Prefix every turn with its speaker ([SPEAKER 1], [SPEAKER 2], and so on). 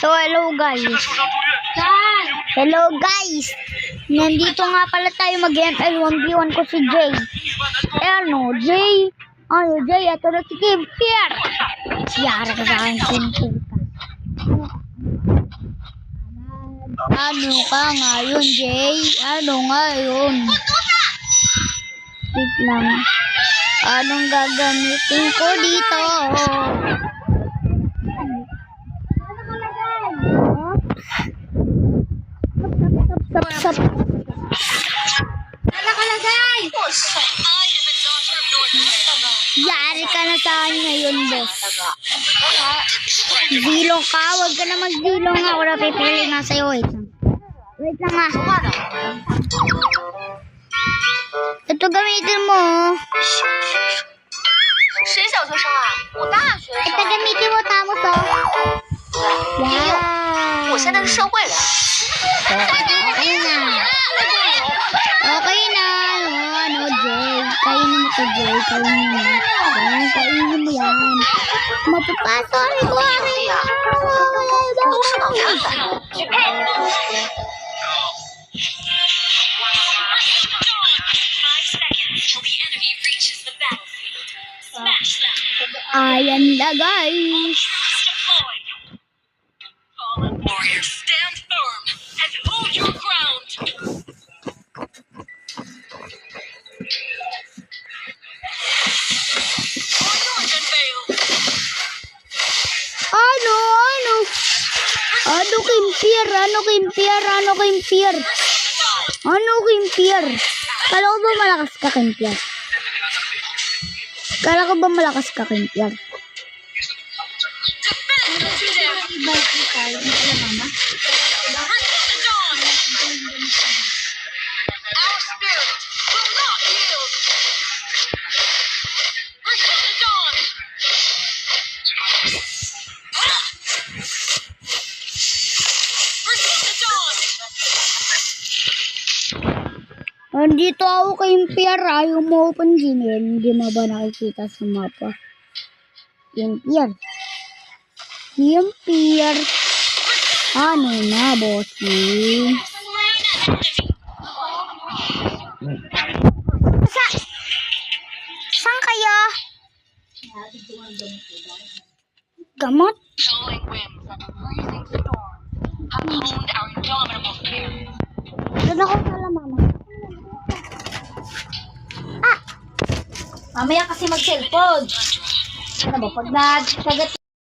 [SPEAKER 1] So, hello guys. Hello guys. Nandito nga pala tayo mag-ML 1v1 ko si Jay. Jay. Jay, ito na si Kim. Pierre. Siyara ka sa akin, Kim. Ano ka ngayon, Jay? Ano ngayon? Wait lang. Anong gagamitin ko dito? Sap. Nakalagay! Yari ka na sa akin ngayon, boss. Zilong ka, huwag ka na mag-zilong nga. Wala pipili nga sa'yo. Wait lang nga. Ito gamitin mo. Ito gamitin mo, tamo to. Yan. Okay na. Okay na. Ano, Jay? Kainin mo to, Jay. Kainin mo. Yan, kainin mo yan. Mapapasok ko. Ayan na, guys.
[SPEAKER 2] Stand firm and hold your ground.
[SPEAKER 1] Kimpier? Kala ko ba malakas ka, Kimpier? Nandito ako kay Kimpier. Ayaw mo open ginin. Hindi mo ba nakikita sa mapa? Kimpier. Ano na, bossy? Saan kayo? Gamot? Doon ako pala, mama.
[SPEAKER 3] Mamaya kasi mag-cellphone. Ano ba? Pag nagsagat